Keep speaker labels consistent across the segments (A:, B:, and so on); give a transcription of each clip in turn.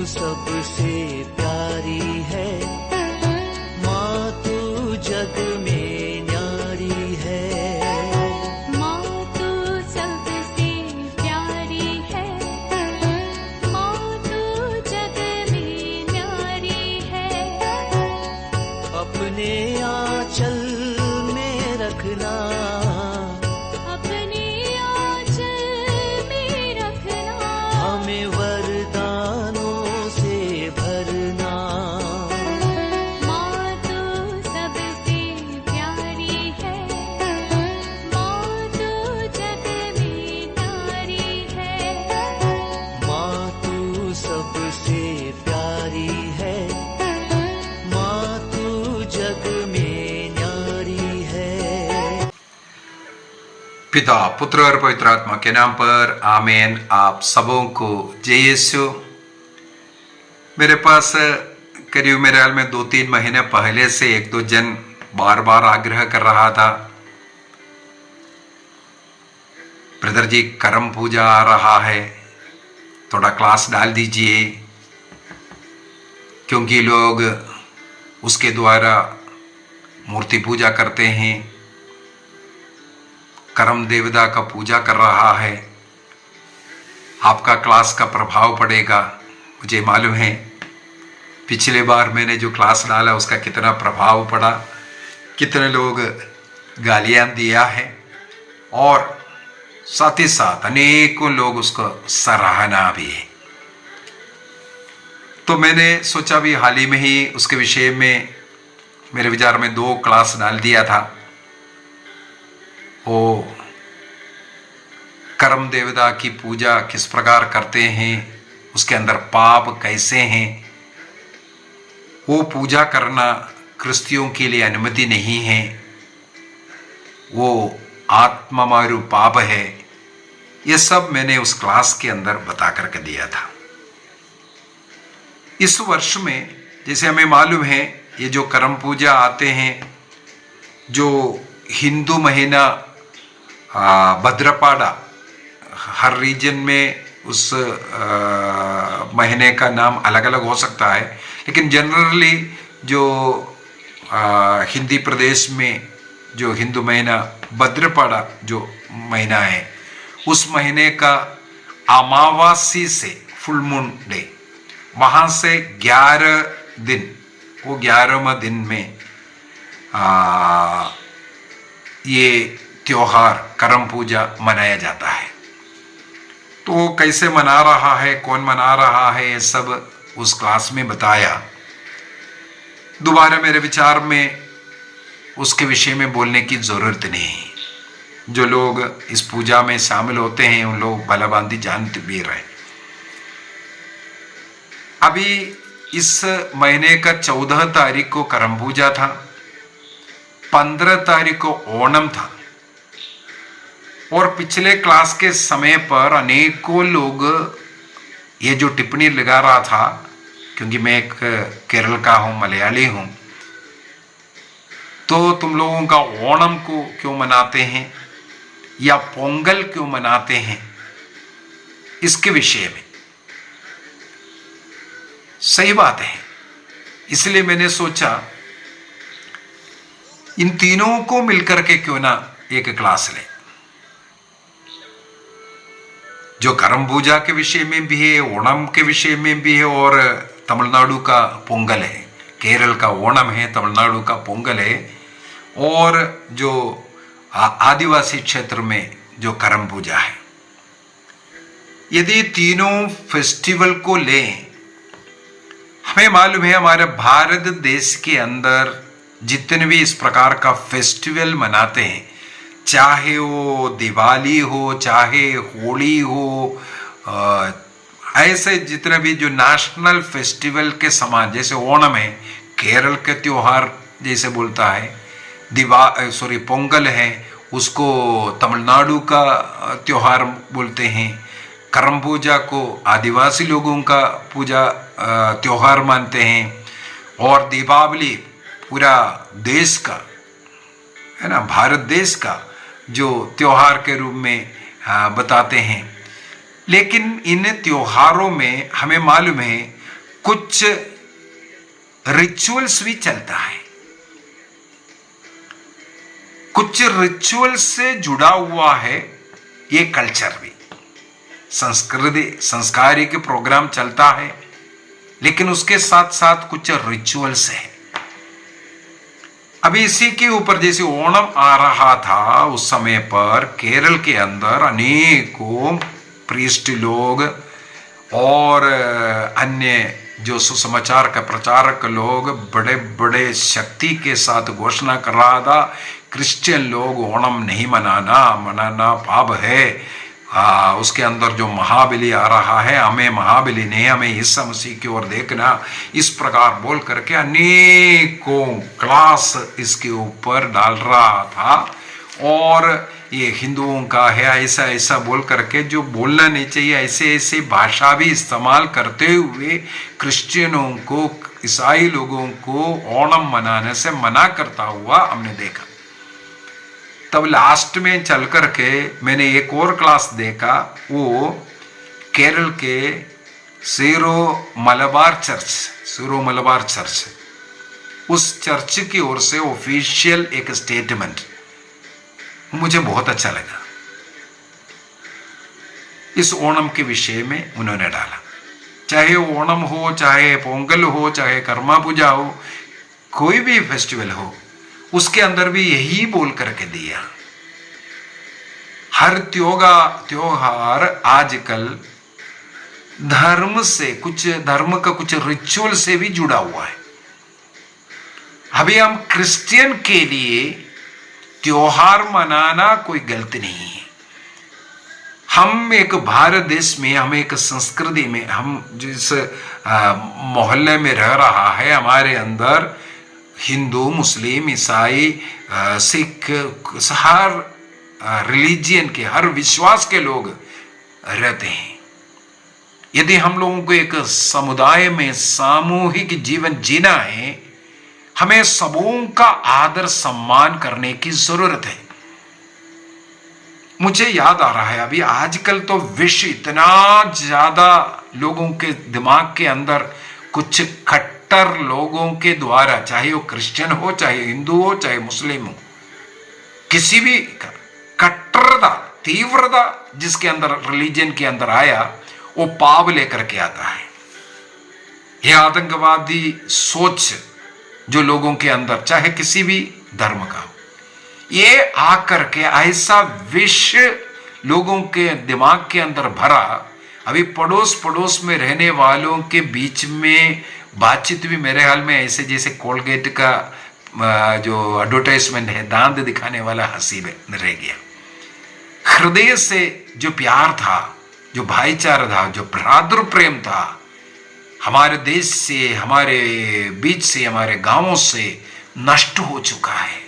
A: सबसे प्यारी है, माँ तू जग में न्यारी है।
B: माँ तू सबसे प्यारी है, माँ तू जग में न्यारी है।
A: अपने आंचल में रखना,
B: अपने आंचल में रखना,
A: हमें वरदानों से भरना।
B: माँ तू सबसे प्यारी है, माँ तू जग में न्यारी है।
A: माँ तू सबसे प्यारी है, माँ तू जग में न्यारी है।
C: पिता, पुत्र और पवित्र आत्मा के नाम पर आमीन। आप सबों को जय यीशु। मेरे पास करीब मेरे ख्याल में 2-3 महीने पहले से 1-2 जन बार बार आग्रह कर रहा था, ब्रदर जी करम पूजा आ रहा है, थोड़ा क्लास डाल दीजिए, क्योंकि लोग उसके द्वारा मूर्ति पूजा करते हैं, करम देवता का पूजा कर रहा है, आपका क्लास का प्रभाव पड़ेगा। मुझे मालूम है पिछले बार मैंने जो क्लास डाला उसका कितना प्रभाव पड़ा, कितने लोग गालियां दिया है और साथ ही साथ अनेकों लोग उसको सराहना भी है। तो मैंने सोचा भी हाल ही में ही उसके विषय में मेरे विचार में 2 क्लास डाल दिया था। वो कर्म देवता की पूजा किस प्रकार करते हैं, उसके अंदर पाप कैसे हैं, वो पूजा करना क्रिस्तियों के लिए अनुमति नहीं है, वो आत्मामारू पाप है। ये सब मैंने उस क्लास के अंदर बता करके दिया था। इस वर्ष में जैसे हमें मालूम है ये जो करम पूजा आते हैं, जो हिंदू महीना भद्रपाड़ा, हर रीजन में उस महीने का नाम अलग अलग हो सकता है, लेकिन जनरली जो हिंदी प्रदेश में जो हिंदू महीना भद्रपाड़ा जो महीना है, उस महीने का अमावासी से फुल मून डे, वहाँ से 11 दिन, वो 11वां दिन में ये त्योहार करम पूजा मनाया जाता है। तो वो कैसे मना रहा है, कौन मना रहा है, ये सब उस क्लास में बताया। दोबारा मेरे विचार में उसके विषय में बोलने की जरूरत नहीं। जो लोग इस पूजा में शामिल होते हैं उन लोग भलाभांति जानते भी रहे। अभी इस महीने का 14 तारीख को करम पूजा था, 15 तारीख को ओणम था, और पिछले क्लास के समय पर अनेकों लोग ये जो टिप्पणी लगा रहा था, क्योंकि मैं एक केरल का हूँ, मलयाली हूँ, तो तुम लोगों का ओणम को क्यों मनाते हैं या पोंगल क्यों मनाते हैं, इसके विषय में सही बात है। इसलिए मैंने सोचा इन तीनों को मिलकर के क्यों ना एक क्लास ले, जो करम पूजा के विषय में भी है, ओणम के विषय में भी है, और तमिलनाडु का पोंगल है, केरल का ओणम है, तमिलनाडु का पोंगल है, और जो आदिवासी क्षेत्र में जो करम पूजा है। यदि तीनों फेस्टिवल को लें, हमें मालूम है हमारे भारत देश के अंदर जितने भी इस प्रकार का फेस्टिवल मनाते हैं, चाहे वो दिवाली हो, चाहे होली हो, ऐसे जितने भी जो नेशनल फेस्टिवल के समान, जैसे ओणम है केरल के त्योहार जैसे बोलता है, पोंगल है उसको तमिलनाडु का त्योहार बोलते हैं, करम पूजा को आदिवासी लोगों का पूजा त्योहार मानते हैं, और दीपावली पूरा देश का है ना, भारत देश का जो त्योहार के रूप में बताते हैं। लेकिन इन त्योहारों में हमें मालूम है कुछ रिचुअल्स भी चलता है, कुछ रिचुअल से जुड़ा हुआ है ये कल्चर भी। संस्कृति संस्कारिक प्रोग्राम चलता है, लेकिन उसके साथ साथ कुछ रिचुअल्स है। अभी इसी के ऊपर जैसे ओणम आ रहा था, उस समय पर केरल के अंदर अनेकों प्रीस्ट लोग और अन्य जो सुसमाचार का प्रचारक लोग बड़े बड़े शक्ति के साथ घोषणा कर रहा था, क्रिश्चियन लोग ओणम नहीं मनाना पाप है। उसके अंदर जो महाबली आ रहा है, हमें महाबली नहीं, हमें ईसा मसीह की ओर देखना, इस प्रकार बोल करके अनेकों क्लास इसके ऊपर डाल रहा था। और ये हिंदुओं का है ऐसा ऐसा बोल करके, जो बोलना नहीं चाहिए, ऐसे ऐसे भाषा भी इस्तेमाल करते हुए क्रिश्चियनों को, ईसाई लोगों को ओणम मनाने से मना करता हुआ हमने देखा। तब लास्ट में चल करके मैंने एक और क्लास देखा, वो केरल के सीरो मलबार चर्च, उस चर्च की ओर से ऑफिशियल एक स्टेटमेंट मुझे बहुत अच्छा लगा। इस ओणम के विषय में उन्होंने डाला, चाहे ओणम हो, चाहे पोंगल हो, चाहे कर्मा पूजा हो, कोई भी फेस्टिवल हो, उसके अंदर भी यही बोल करके दिया। हर त्योहार आजकल धर्म से, कुछ धर्म का कुछ रिचुअल से भी जुड़ा हुआ है। अभी हम क्रिश्चियन के लिए त्योहार मनाना कोई गलती नहीं है। हम एक भारत देश में, हम एक संस्कृति में, हम जिस मोहल्ले में रह रहा है, हमारे अंदर हिंदू, मुस्लिम, ईसाई, सिख, हर रिलीजियन के, हर विश्वास के लोग रहते हैं। यदि हम लोगों को एक समुदाय में सामूहिक जीवन जीना है, हमें सबों का आदर सम्मान करने की जरूरत है। मुझे याद आ रहा है, अभी आजकल तो विश्व इतना ज्यादा लोगों के दिमाग के अंदर कुछ कट्टर लोगों के द्वारा, चाहे वो क्रिश्चियन हो, चाहे हिंदू हो, चाहे मुस्लिम हो, किसी भी कट्टरता, तीव्रता जिसके अंदर, रिलीजन के अंदर आया, वो पाप लेकर के आता है। यह आतंकवादी सोच जो लोगों के अंदर, चाहे किसी भी धर्म का हो, ये आकर के ऐसा विष लोगों के दिमाग के अंदर भरा। अभी पड़ोस में रहने वालों के बीच में बातचीत भी मेरे हाल में ऐसे जैसे कोलगेट का जो एडवर्टाइजमेंट है, दांत दिखाने वाला हंसी रह गया। हृदय से जो प्यार था, जो भाईचारा था, जो भ्रातृ प्रेम था, हमारे देश से, हमारे बीच से, हमारे गांवों से नष्ट हो चुका है,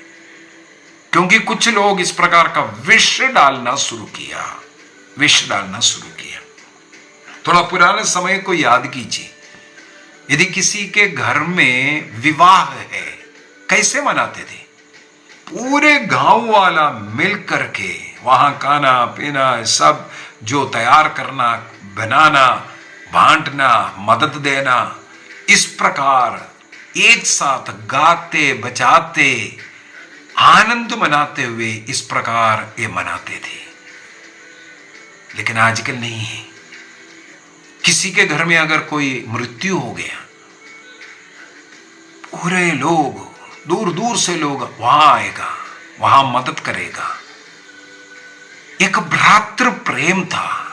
C: क्योंकि कुछ लोग इस प्रकार का विष डालना शुरू किया। थोड़ा पुराने समय को याद कीजिए, यदि किसी के घर में विवाह है, कैसे मनाते थे? पूरे गांव वाला मिल करके वहां खाना पीना सब जो तैयार करना, बनाना, बांटना, मदद देना, इस प्रकार एक साथ गाते बजाते आनंद मनाते हुए इस प्रकार ये मनाते थे। लेकिन आजकल नहीं है। किसी के घर में अगर कोई मृत्यु हो गया, पूरे लोग, दूर दूर से लोग वहां आएगा, वहां मदद करेगा। एक भ्रातृ प्रेम था।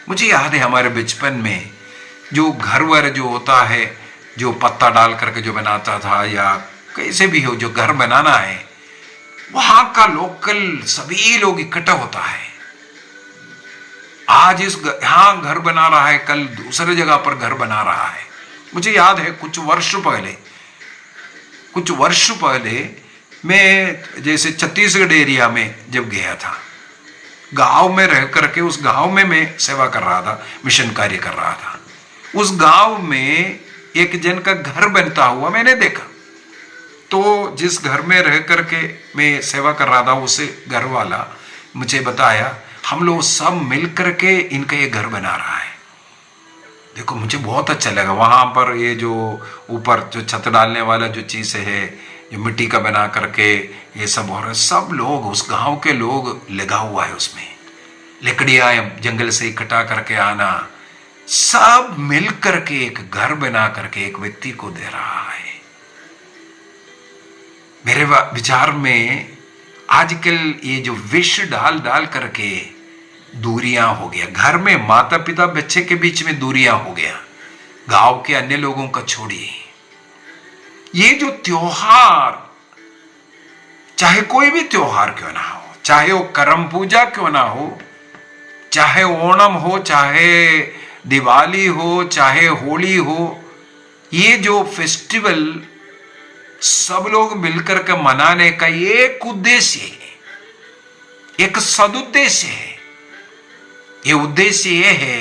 C: मुझे याद है हमारे बचपन में जो घर जो होता है, जो पत्ता डाल करके जो बनाता था, या कैसे भी हो, जो घर बनाना है, वहां का लोकल सभी लोग इकट्ठा होता है। आज यहां घर बना रहा है, कल दूसरे जगह पर घर बना रहा है। मुझे याद है कुछ वर्ष पहले मैं जैसे छत्तीसगढ़ एरिया में जब गया था, गांव में रह करके, उस गांव में मैं सेवा कर रहा था, मिशन कार्य कर रहा था। उस गांव में एक जन का घर बनता हुआ मैंने देखा। तो जिस घर में रह करके मैं सेवा कर रहा था, उसे घर वाला मुझे बताया, हम लोग सब मिल करके इनका ये घर बना रहा है। देखो मुझे बहुत अच्छा लगा वहां पर, ये जो ऊपर जो छत डालने वाला जो चीज है, जो मिट्टी का बना करके ये सब हो रहा है, सब लोग उस गांव के लोग लगा हुआ है उसमें, लकड़ियां जंगल से इकट्ठा करके आना, सब मिल करके एक घर बना करके एक व्यक्ति को दे रहा है। मेरे विचार में आजकल ये जो विष डाल डाल करके दूरियां हो गया, घर में माता पिता बच्चे के बीच में दूरियां हो गया, गांव के अन्य लोगों का छोड़िए। ये जो त्योहार, चाहे कोई भी त्योहार क्यों ना हो, चाहे वो करम पूजा क्यों ना हो, चाहे ओणम हो, चाहे दिवाली हो, चाहे होली हो, ये जो फेस्टिवल सब लोग मिलकर के मनाने का एक उद्देश्य है, एक सदुद्देश्य है। ये उद्देश्य ये है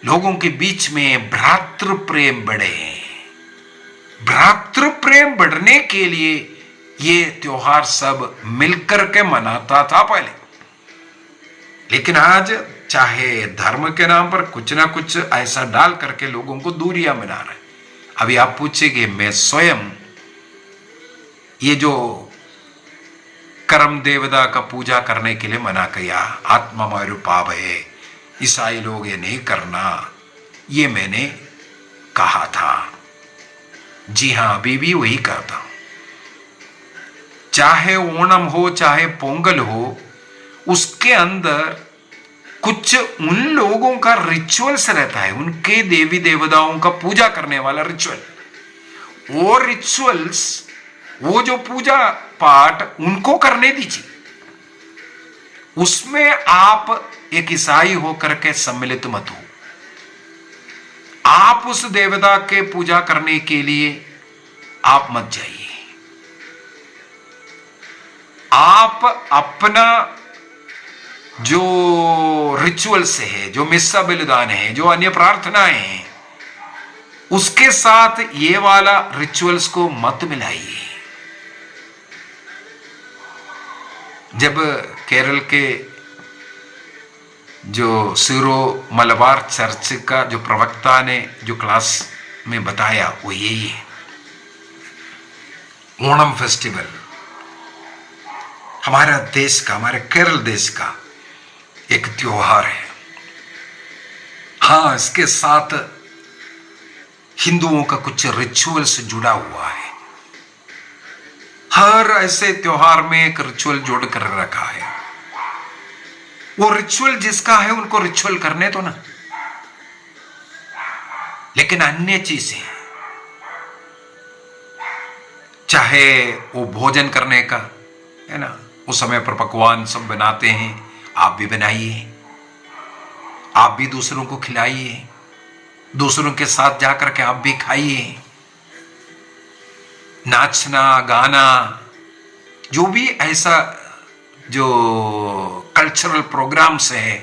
C: लोगों के बीच में भ्रातृ प्रेम बढ़े। भ्रातृ प्रेम बढ़ने के लिए ये त्योहार सब मिलकर के मनाता था पहले, लेकिन आज चाहे धर्म के नाम पर कुछ ना कुछ ऐसा डाल करके लोगों को दूरियां बना रहे। अभी आप पूछेंगे, मैं स्वयं ये जो करम देवता का पूजा करने के लिए मना किया, आत्मा मारु पाप है, ईसाई लोग ये नहीं करना, ये मैंने कहा था। जी हां, अभी भी वही करता हूं। चाहे ओणम हो, चाहे पोंगल हो, उसके अंदर कुछ उन लोगों का रिचुअल्स रहता है, उनके देवी देवताओं का पूजा करने वाला रिचुअल। वो रिचुअल्स, वो जो पूजा पाठ उनको करने दीजिए, उसमें आप एक ईसाई होकर के सम्मिलित मत हो। आप उस देवता के पूजा करने के लिए आप मत जाइए। आप अपना जो रिचुअल्स है, जो मिस्सा बलिदान है, जो अन्य प्रार्थनाएं हैं, उसके साथ ये वाला रिचुअल्स को मत मिलाइए। जब केरल के जो सिरो मलबार चर्च का जो प्रवक्ता ने जो क्लास में बताया वो यही है, ओणम फेस्टिवल हमारा देश का, हमारे केरल देश का एक त्योहार है। हाँ, इसके साथ हिंदुओं का कुछ रिचुअल्स जुड़ा हुआ है। हर ऐसे त्योहार में एक रिचुअल जोड़ कर रखा है। वो रिचुअल जिसका है उनको रिचुअल करने दो ना, लेकिन अन्य चीजें, चाहे वो भोजन करने का है ना, उस समय पर पकवान सब बनाते हैं, आप भी बनाइए, आप भी दूसरों को खिलाइए, दूसरों के साथ जाकर के आप भी खाइए। नाचना गाना, जो भी ऐसा जो कल्चरल प्रोग्राम्स है,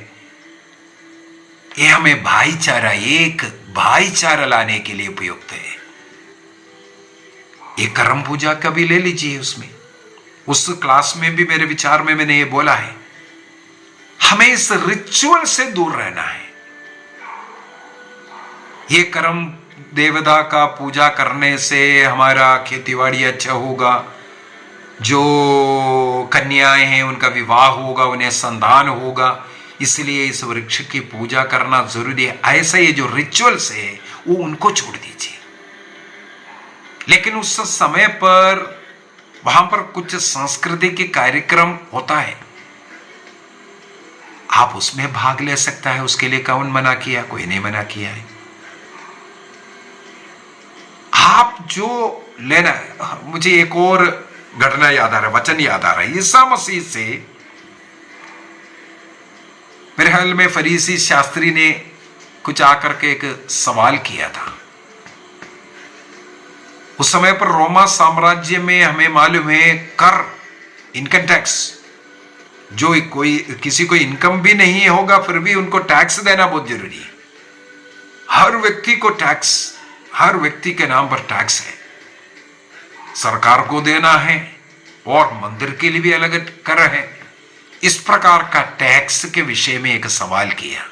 C: ये हमें भाईचारा, एक भाईचारा लाने के लिए उपयुक्त है। ये करम पूजा का भी ले लीजिए, उसमें उस क्लास में भी मेरे विचार में मैंने ये बोला है, हमें इस रिचुअल से दूर रहना है। ये करम देवता का पूजा करने से हमारा खेतीबाड़ी अच्छा होगा, जो कन्याएं हैं उनका विवाह होगा, उन्हें संतान होगा, इसलिए इस वृक्ष की पूजा करना जरूरी है। ऐसा ये जो रिचुअल्स है वो उनको छोड़ दीजिए। लेकिन उस समय पर वहां पर कुछ सांस्कृतिक कार्यक्रम होता है, आप उसमें भाग ले सकता है, उसके लिए कौन मना किया? कोई नहीं मना किया है। आप जो लेना है, मुझे एक और घटना याद आ रहा है, वचन याद आ रहा है ईसा मसीह से। मेरे ख्याल में फरीसी शास्त्री ने कुछ आकर के एक सवाल किया था। उस समय पर रोमा साम्राज्य में हमें मालूम है कर, इनकम टैक्स, जो कोई किसी को इनकम भी नहीं होगा फिर भी उनको टैक्स देना बहुत जरूरी है। हर व्यक्ति को टैक्स, हर व्यक्ति के नाम पर टैक्स है, सरकार को देना है और मंदिर के लिए भी अलग कर है। इस प्रकार का टैक्स के विषय में एक सवाल किया।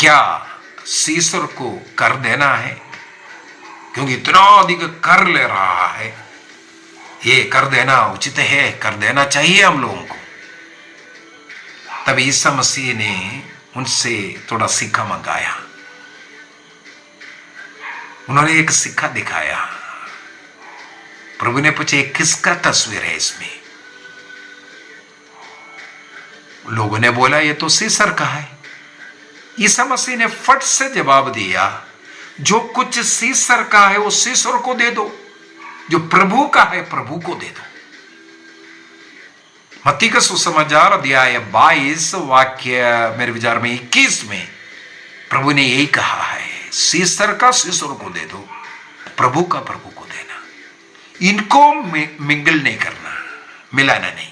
C: क्या सीसर को कर देना है? क्योंकि इतना अधिक कर ले रहा है, ये कर देना उचित है, कर देना चाहिए हम लोगों को। तब ईसा मसीह ने उनसे थोड़ा सिक्का मंगाया। उन्होंने एक सिक्का दिखाया। प्रभु ने पूछे किसका तस्वीर है इसमें? लोगों ने बोला ये तो सीसर का है। ईसा मसीह ने फट से जवाब दिया, जो कुछ सीसर का है वो सीसर को दे दो, जो प्रभु का है प्रभु को दे दो। मत्ती का सुसमाचार अध्याय 22 वाक्य मेरे विचार में 21 में प्रभु ने यही कहा है, सीसर का सीसर को दे दो, प्रभु का प्रभु को देना। इनको मिंगल नहीं करना, मिलाना नहीं है।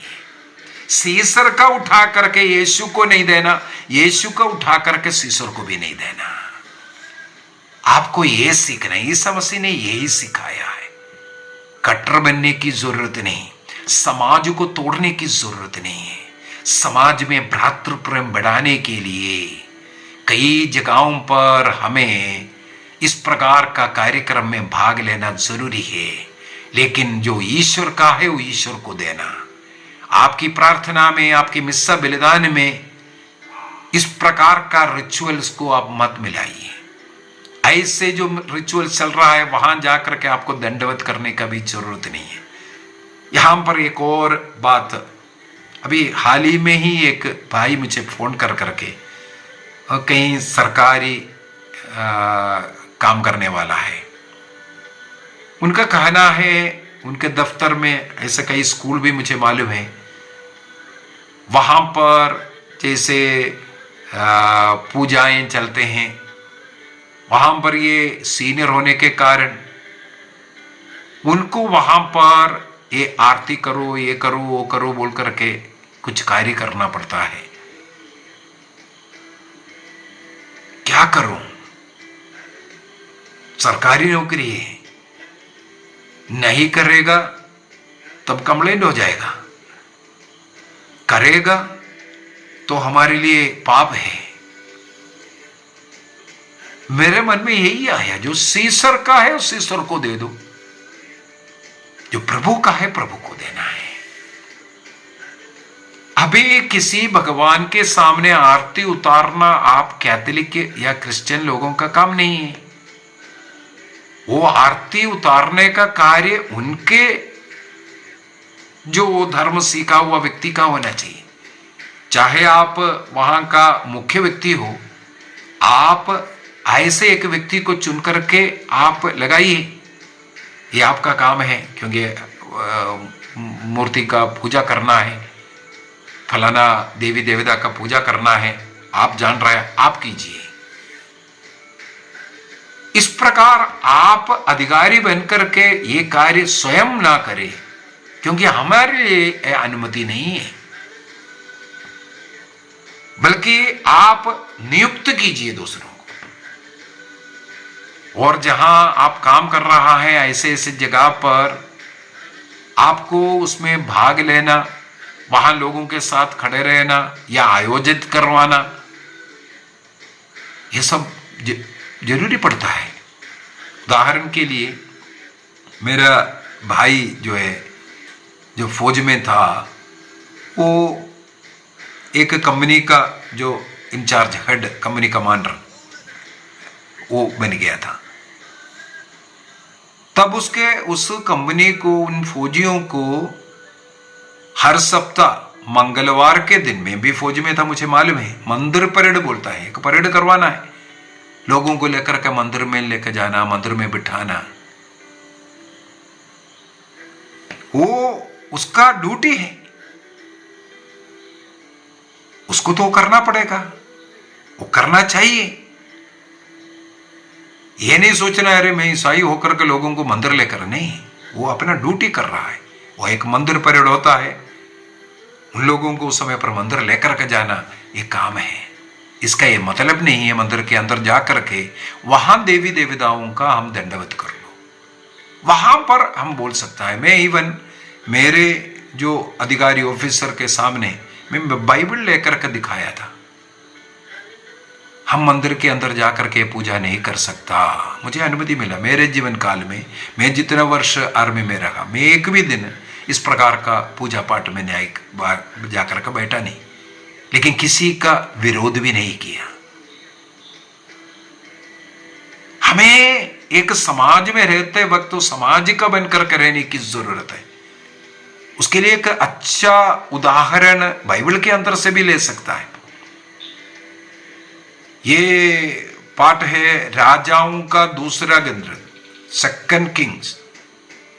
C: सीसर का उठा करके यीशु को नहीं देना, यीशु का उठा करके सीसर को भी नहीं देना। आपको यह सीखना है। ईसा मसीह ने यही सिखाया है। कट्टर बनने की जरूरत नहीं, समाज को तोड़ने की जरूरत नहीं है। समाज में भ्रातृ प्रेम बढ़ाने के लिए कई जगहों पर हमें इस प्रकार का कार्यक्रम में भाग लेना जरूरी है, लेकिन जो ईश्वर का है वो ईश्वर को देना। आपकी प्रार्थना में, आपकी मिस्सा बलिदान में इस प्रकार का रिचुअल्स को आप मत मिलाइए। ऐसे जो रिचुअल चल रहा है वहां जाकर के आपको दंडवत करने का भी जरूरत नहीं है। यहां पर एक और बात, अभी हाल ही में ही एक भाई मुझे फोन कर करके, कहीं सरकारी काम करने वाला है, उनका कहना है उनके दफ्तर में ऐसे कई स्कूल भी मुझे मालूम है, वहां पर जैसे पूजाएं चलते हैं, वहां पर ये सीनियर होने के कारण उनको वहां पर ये आरती करो, ये करो, वो करो बोल करके कुछ कार्य करना पड़ता है। क्या करूं? सरकारी नौकरी है, नहीं करेगा तब कंप्लेंट हो जाएगा, करेगा तो हमारे लिए पाप है। मेरे मन में यही आया, जो सीसर का है उस सीसर को दे दो, जो प्रभु का है प्रभु को देना है। अभी किसी भगवान के सामने आरती उतारना आप कैथोलिक या क्रिश्चियन लोगों का काम नहीं है। वो आरती उतारने का कार्य उनके जो धर्म सीखा हुआ व्यक्ति का होना चाहिए। चाहे आप वहां का मुख्य व्यक्ति हो, आप ऐसे एक व्यक्ति को चुन करके आप लगाइए, ये आपका काम है, क्योंकि मूर्ति का पूजा करना है, फलाना देवी देवता का पूजा करना है, आप जान रहे हैं, आप कीजिए। इस प्रकार आप अधिकारी बनकर के ये कार्य स्वयं ना करें, क्योंकि हमारे लिए अनुमति नहीं है, बल्कि आप नियुक्त कीजिए दूसरों को। और जहां आप काम कर रहा है ऐसे ऐसे जगह पर आपको उसमें भाग लेना, वहां लोगों के साथ खड़े रहना या आयोजित करवाना, ये सब जरूरी पड़ता है। उदाहरण के लिए मेरा भाई जो है, जो फौज में था, वो एक कंपनी का जो इंचार्ज, हेड कंपनी कमांडर वो बन गया था। तब उस कंपनी को, उन फौजियों को हर सप्ताह मंगलवार के दिन में भी फौज में था, मुझे मालूम है, मंदिर परेड बोलता है, एक परेड करवाना है, लोगों को लेकर के मंदिर में लेकर जाना, मंदिर में बिठाना, वो उसका ड्यूटी है, उसको तो करना पड़ेगा, वो करना चाहिए। ये नहीं सोचना अरे मैं ईसाई होकर के लोगों को मंदिर लेकर, नहीं, वो अपना ड्यूटी कर रहा है। वो एक मंदिर परेड होता है, उन लोगों को उस समय पर मंदिर लेकर के जाना ये काम है। इसका ये मतलब नहीं है मंदिर के अंदर जाकर के वहां देवी देवताओं का हम दंडवत कर लो, वहां पर हम बोल सकता है। मैं इवन मेरे जो अधिकारी ऑफिसर के सामने मैं बाइबल लेकर के दिखाया था, हम मंदिर के अंदर जाकर के पूजा नहीं कर सकता। मुझे अनुमति मिला मेरे जीवन काल में, मैं जितना वर्ष आर्मी में रहा, मैं एक भी दिन इस प्रकार का पूजा पाठ में न्याय जाकर के बैठा नहीं, लेकिन किसी का विरोध भी नहीं किया। हमें एक समाज में रहते वक्त तो समाज का बनकर के रहने की जरूरत है। उसके लिए एक अच्छा उदाहरण बाइबल के अंदर से भी ले सकता है। ये पाठ है राजाओं का दूसरा ग्रंथ, सेकंड किंग्स,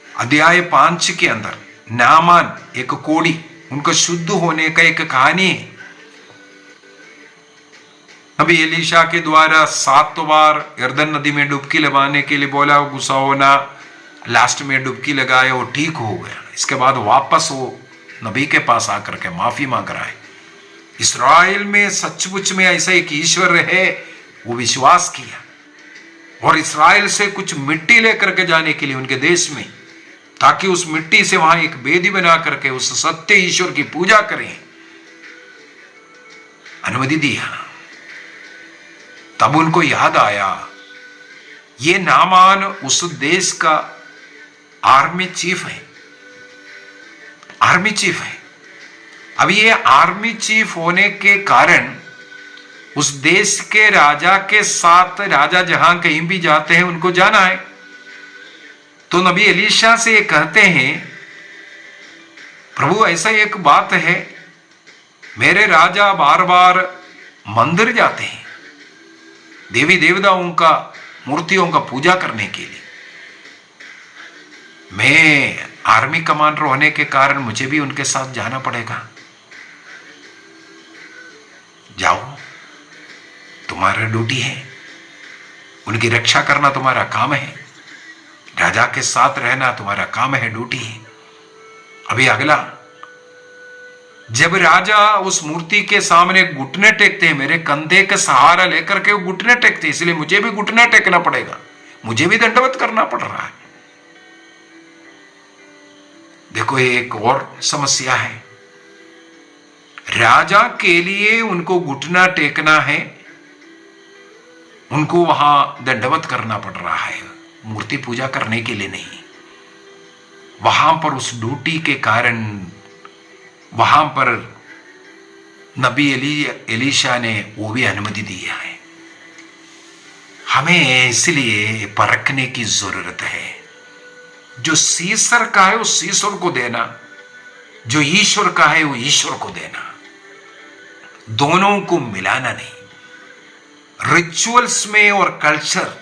C: अध्याय 5 के अंदर नामान एक कोड़ी, उनका शुद्ध होने का एक कहानी है। नबी एलीशा के द्वारा 7 बार यर्दन नदी में डुबकी लगाने के लिए बोला, गुस्सा होना, लास्ट में डुबकी लगाया, वो ठीक हो गया। इसके बाद वापस वो नबी के पास आकर के माफी मांग रहा है। इस्राएल में सचमुच में ऐसा एक ईश्वर है, वो विश्वास किया और इस्राएल से कुछ मिट्टी लेकर के जाने के लिए उनके देश में, ताकि उस मिट्टी से वहां एक वेदी बना करके उस सत्य ईश्वर की पूजा करें, अनुमति दिया। तब उनको याद आया ये नामान उस देश का आर्मी चीफ है, आर्मी चीफ है। अब ये आर्मी चीफ होने के कारण उस देश के राजा के साथ, राजा जहां कहीं भी जाते हैं उनको जाना है। तो नबी एलीशा से कहते हैं, प्रभु ऐसा एक बात है, मेरे राजा बार बार मंदिर जाते हैं देवी देवताओं का, मूर्तियों का पूजा करने के लिए। मैं आर्मी कमांडर होने के कारण मुझे भी उनके साथ जाना पड़ेगा। जाओ, तुम्हारा ड्यूटी है, उनकी रक्षा करना तुम्हारा काम है, राजा के साथ रहना तुम्हारा काम है, ड्यूटी है। अभी अगला, जब राजा उस मूर्ति के सामने घुटने टेकते हैं, मेरे कंधे का सहारा लेकर के वो घुटने टेकते हैं, इसलिए मुझे भी घुटने टेकना पड़ेगा, मुझे भी दंडवत करना पड़ रहा है। देखो एक और समस्या है, राजा के लिए उनको घुटना टेकना है, उनको वहां दंडवत करना पड़ रहा है, मूर्ति पूजा करने के लिए नहीं। वहां पर उस ड्यूटी के कारण वहां पर नबी एलीशा ने वो भी अनुमति दी है। हमें इसलिए परखने की जरूरत है, जो सीसर का है वो सीसर को देना, जो ईश्वर का है वो ईश्वर को देना, दोनों को मिलाना नहीं। रिचुअल्स में और कल्चर,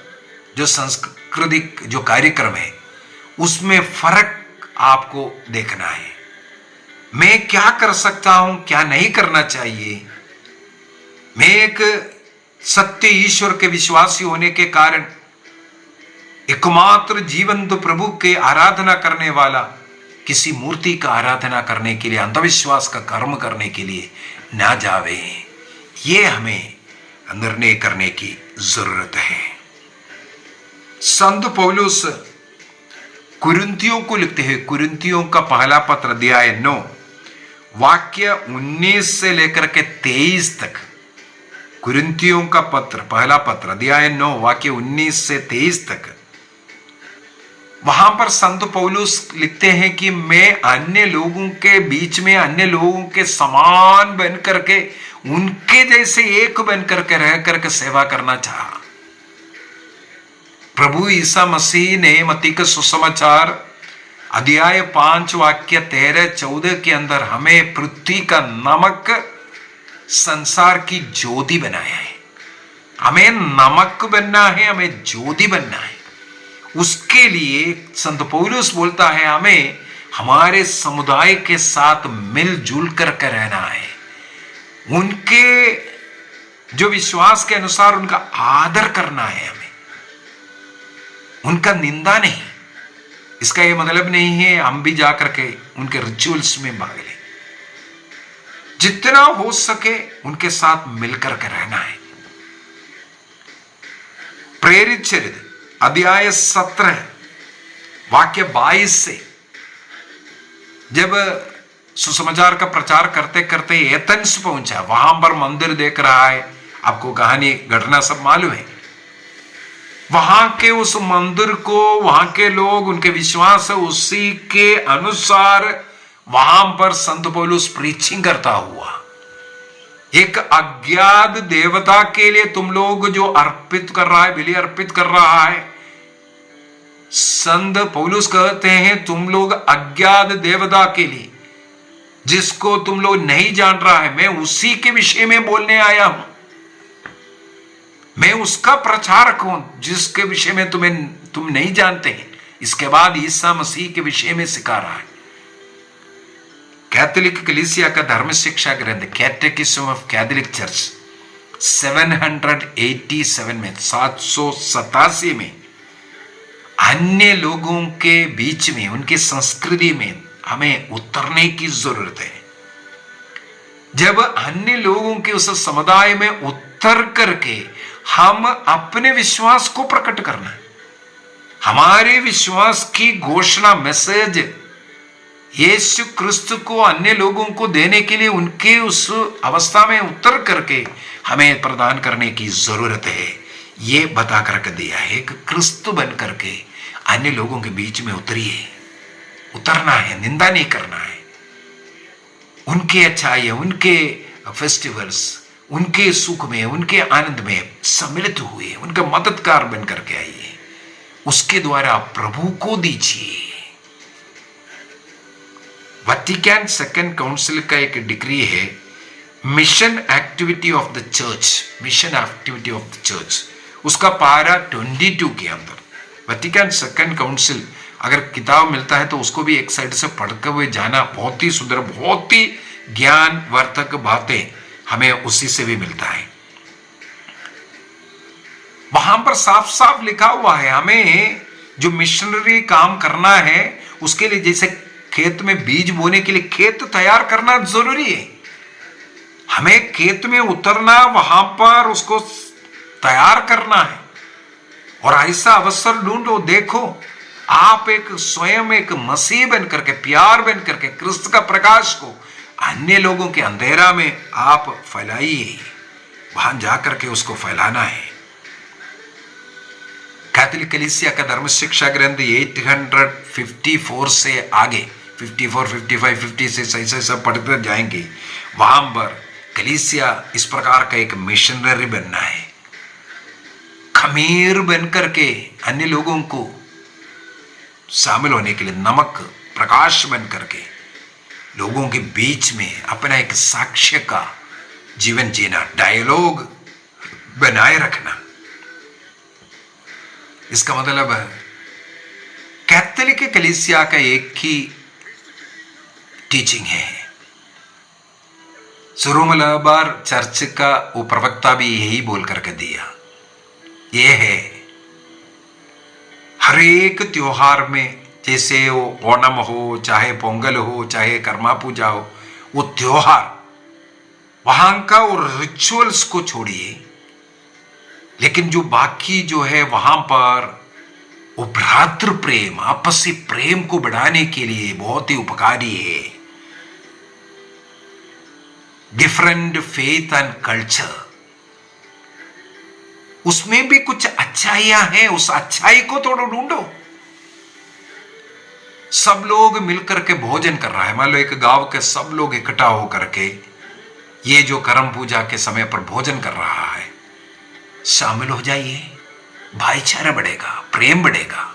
C: जो सांस्कृतिक जो कार्यक्रम है, उसमें फर्क आपको देखना है। मैं क्या कर सकता हूं, क्या नहीं करना चाहिए। मैं एक सत्य ईश्वर के विश्वासी होने के कारण एकमात्र जीवंत प्रभु के आराधना करने वाला किसी मूर्ति का आराधना करने के लिए, अंधविश्वास का कर्म करने के लिए ना जावे, ये हमें निर्णय करने की जरूरत है। संत पौलुस कुरिन्थियों को लिखते हैं, कुरिन्थियों का पहला पत्र अध्याय 9 वाक्य 19 से लेकर के 23 तक, कुरिन्थियों का पत्र पहला पत्र अध्याय 9 वाक्य 19 से 23 तक, वहां पर संत पौलुस लिखते हैं कि मैं अन्य लोगों के बीच में, अन्य लोगों के समान बन करके, उनके जैसे एक बन करके रह करके सेवा करना चाहा। प्रभु ईसा मसीह ने मत्ती का सुसमाचार अध्याय 5 वाक्य 13-14 के अंदर हमें पृथ्वी का नमक, संसार की ज्योति बनाया है। हमें नमक बनना है, हमें ज्योति बनना है। उसके लिए संत पौलुस बोलता है हमें हमारे समुदाय के साथ मिलजुल कर रहना है, उनके जो विश्वास के अनुसार उनका आदर करना है, हमें उनका निंदा नहीं। इसका यह मतलब नहीं है हम भी जाकर के उनके रिचुअल्स में भाग लें। जितना हो सके उनके साथ मिलकर के रहना है। प्रेरित चरित्र अध्याय 17 वाक्य 22 से, जब सुसमाचार का प्रचार करते करते एथेंस पहुंचा, वहां पर मंदिर देख रहा है, आपको कहानी घटना सब मालूम है। वहां के उस मंदिर को, वहां के लोग, उनके विश्वास है उसी के अनुसार वहां पर संत पौलुस प्रीचिंग करता हुआ, एक अज्ञात देवता के लिए तुम लोग जो अर्पित कर रहा है, बलि अर्पित कर रहा है, संत पौलुस कहते हैं तुम लोग अज्ञात देवता के लिए, जिसको तुम लोग नहीं जान रहा है, मैं उसी के विषय में बोलने आया हूं। मैं उसका प्रचारक हूं जिसके विषय में तुम नहीं जानते हैं। इसके बाद ईसा मसीह के विषय में सिखा रहा है। कैथोलिक कलीसिया का धर्म शिक्षा ग्रंथ कैटेकिज्म ऑफ कैथोलिक चर्च 787 में 787 में अन्य लोगों के बीच में, उनकी संस्कृति में हमें उतरने की जरूरत है। जब अन्य लोगों के उस समुदाय में उतर करके हम अपने विश्वास को प्रकट करना है, हमारे विश्वास की घोषणा, मैसेज यीशु क्रिस्त को अन्य लोगों को देने के लिए उनके उस अवस्था में उतर करके हमें प्रदान करने की जरूरत है। ये बता करके दिया है, एक क्रिस्त बन करके अन्य लोगों के बीच में उतरिए। उतरना है, निंदा नहीं करना है। उनके अच्छाई, उनके फेस्टिवल्स, उनके सुख में, उनके आनंद में सम्मिलित हुए, उनका मददगार बन करके आइए। उसके द्वारा प्रभु को दीजिए। वैटिकन सेकंड काउंसिल का एक डिक्री है, mission activity of the church, mission activity of the church, उसका पारा 22 के अंदर वैटिकन सेकंड काउंसिल, अगर किताब मिलता है तो उसको भी एक साइड से पढ़कर हुए जाना। बहुत ही सुंदर, बहुत ही ज्ञानवर्धक बातें हमें उसी से भी मिलता है। वहां पर साफ साफ लिखा हुआ है हमें जो मिशनरी काम करना है उसके लिए, जैसे खेत में बीज बोने के लिए खेत तैयार करना जरूरी है। हमें खेत में उतरना, वहां पर उसको तैयार करना है और ऐसा अवसर ढूंढो। देखो, आप एक स्वयं एक मसीह बन करके, प्यार बन करके क्रिस्त का प्रकाश को अन्य लोगों के अंधेरा में आप फैलाइए। वहां जाकर के उसको फैलाना है। कैथोलिक कलीसिया का धर्म शिक्षा ग्रंथ 854 से आगे 54, 55, 56 ऐसे सब पढ़ते जाएंगे। वहां पर कलीसिया इस प्रकार का एक मिशनरी बनना है, खमीर बन करके अन्य लोगों को शामिल होने के लिए, नमक प्रकाश बन करके लोगों के बीच में अपना एक साक्ष्य का जीवन जीना, डायलॉग बनाए रखना। इसका मतलब कैथोलिक कलीसिया का एक ही टीचिंग है। सुरू मलबार चर्च का वो प्रवक्ता भी यही बोल करके दिया, ये है हर एक त्योहार में, जैसे वो ओणम हो, चाहे पोंगल हो, चाहे कर्मा पूजा हो, वो त्योहार वहां का वो रिचुअल्स को छोड़िए, लेकिन जो बाकी जो है वहां पर वो भ्रातृ प्रेम, आपसी प्रेम को बढ़ाने के लिए बहुत ही उपकारी है। डिफरेंट फेथ एंड कल्चर, उसमें भी कुछ अच्छाइयां हैं, उस अच्छाई को थोड़ा ढूंढो। सब लोग मिलकर के भोजन कर रहा है, मान लो एक गांव के सब लोग इकट्ठा होकर के ये जो करम पूजा के समय पर भोजन कर रहा है, शामिल हो जाइए। भाईचारा बढ़ेगा, प्रेम बढ़ेगा।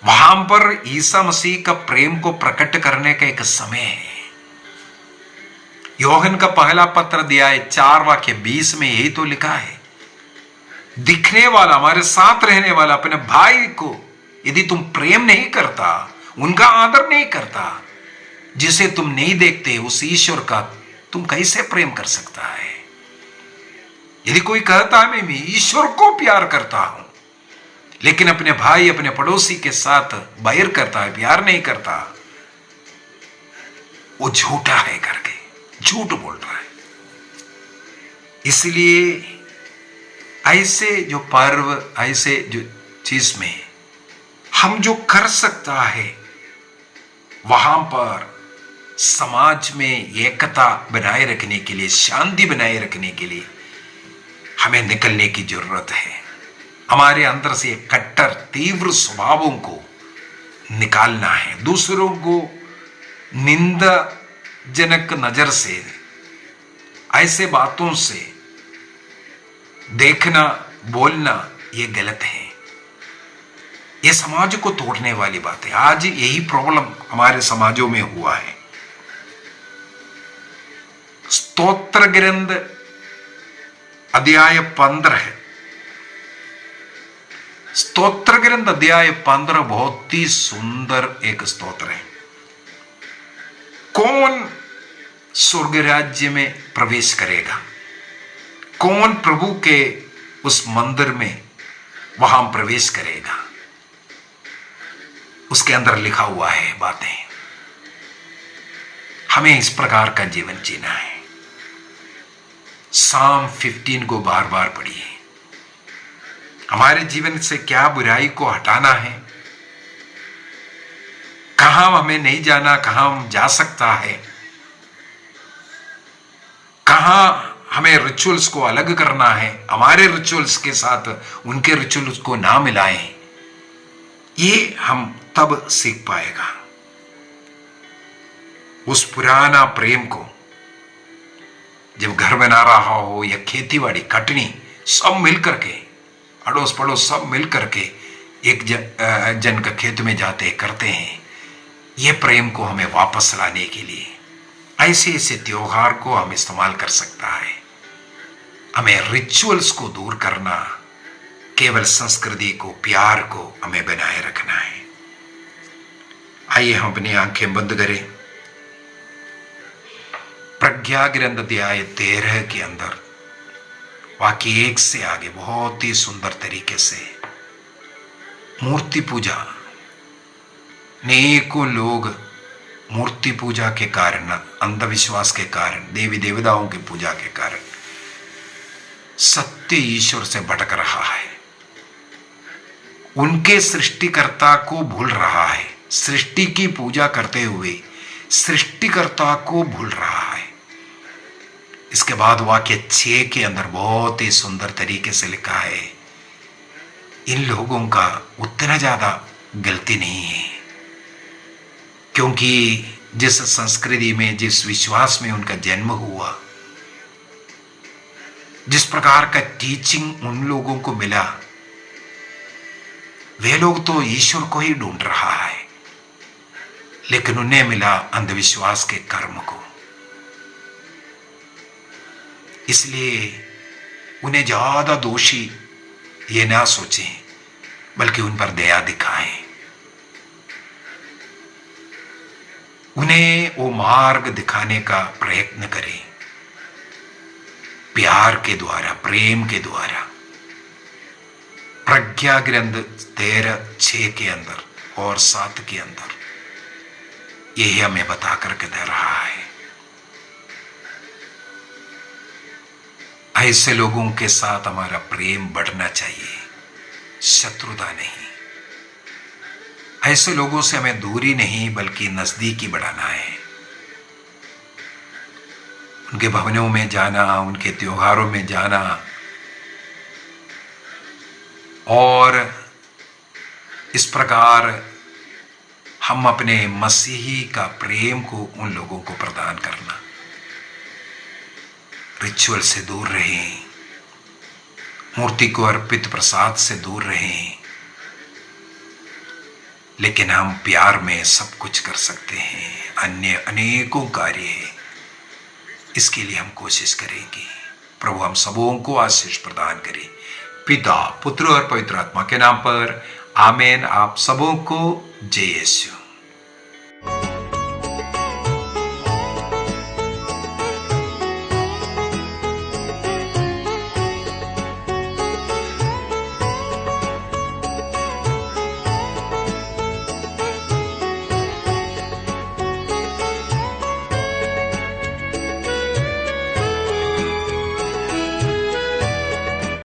C: वहां पर ईसा मसीह का प्रेम को प्रकट करने का एक समय है। योहन का पहला पत्र दिया है 4:20 में यही तो लिखा है, दिखने वाला, हमारे साथ रहने वाला अपने भाई को यदि तुम प्रेम नहीं करता, उनका आदर नहीं करता, जिसे तुम नहीं देखते, उस ईश्वर का तुम कैसे प्रेम कर सकता है। यदि कोई कहता है मैं ईश्वर को प्यार करता हूं, लेकिन अपने भाई, अपने पड़ोसी के साथ बैर करता है, प्यार नहीं करता, वो झूठा है करके झूठ बोल रहा है। इसलिए ऐसे जो पर्व, ऐसे जो चीज में हम जो कर सकता है, वहां पर समाज में एकता बनाए रखने के लिए, शांति बनाए रखने के लिए हमें निकलने की जरूरत है। हमारे अंदर से कट्टर तीव्र स्वभावों को निकालना है। दूसरों को निंदाजनक नजर से, ऐसे बातों से देखना, बोलना, ये गलत है। ये समाज को तोड़ने वाली बात है। आज यही प्रॉब्लम हमारे समाजों में हुआ है। स्तोत्र ग्रंथ अध्याय 15 है। स्तोत्र ग्रंथ अध्याय 15 बहुत ही सुंदर एक स्तोत्र है। कौन स्वर्ग राज्य में प्रवेश करेगा? कौन प्रभु के उस मंदिर में वहां प्रवेश करेगा? उसके अंदर लिखा हुआ है बातें। हमें इस प्रकार का जीवन जीना है। साम 15 को बार बार पढ़िए। हमारे जीवन से क्या बुराई को हटाना है, कहां हमें नहीं जाना, कहां हम जा सकता है, कहां हमें रिचुअल्स को अलग करना है, हमारे रिचुअल्स के साथ उनके रिचुअल्स को ना मिलाएं, ये हम तब सीख पाएगा। उस पुराना प्रेम को, जब घर में ना रहा हो या खेतीबाड़ी कटनी, सब मिलकर के, अड़ोस पड़ोस सब मिलकर के एक जन का खेत में जाते करते हैं, ये प्रेम को हमें वापस लाने के लिए ऐसे ऐसे त्योहार को हम इस्तेमाल कर सकता है। हमें रिचुअल्स को दूर करना, केवल संस्कृति को, प्यार को हमें बनाए रखना है। आइए हम अपनी आंखें बंद करें। प्रज्ञा ग्रंथ अध्याय 13 के अंदर वाक्य 1 से आगे बहुत ही सुंदर तरीके से मूर्ति पूजा, अनेकों लोग मूर्ति पूजा के कारण, अंधविश्वास के कारण, देवी देवताओं की पूजा के कारण सत्य ईश्वर से भटक रहा है। उनके सृष्टिकर्ता को भूल रहा है। सृष्टि की पूजा करते हुए सृष्टिकर्ता को भूल रहा है। इसके बाद वाक्य 6 के अंदर बहुत ही सुंदर तरीके से लिखा है, इन लोगों का उतना ज्यादा गलती नहीं है, क्योंकि जिस संस्कृति में, जिस विश्वास में उनका जन्म हुआ, जिस प्रकार का टीचिंग उन लोगों को मिला, वे लोग तो ईश्वर को ही ढूंढ रहा है, लेकिन उन्हें मिला अंधविश्वास के कर्म को। इसलिए उन्हें ज्यादा दोषी ये ना सोचें, बल्कि उन पर दया दिखाएं। उन्हें वो मार्ग दिखाने का प्रयत्न करें, प्यार के द्वारा, प्रेम के द्वारा। प्रज्ञा ग्रंथ 13:6 के अंदर और 7 के अंदर यही हमें बता करके दे रहा है। ऐसे लोगों के साथ हमारा प्रेम बढ़ना चाहिए, शत्रुता नहीं। ऐसे लोगों से हमें दूरी नहीं, बल्कि नजदीकी बढ़ाना है। उनके भवनों में जाना, उनके त्योहारों में जाना, और इस प्रकार हम अपने मसीही का प्रेम को उन लोगों को प्रदान करना। रिचुअल से दूर रहें, मूर्ति को अर्पित प्रसाद से दूर रहें, लेकिन हम प्यार में सब कुछ कर सकते हैं। अन्य अनेकों कार्य है, इसके लिए हम कोशिश करेंगे। प्रभु हम सबों को आशीष प्रदान करे, पिता, पुत्र और पवित्र आत्मा के नाम पर, आमीन। आप सबों को जय यीशु।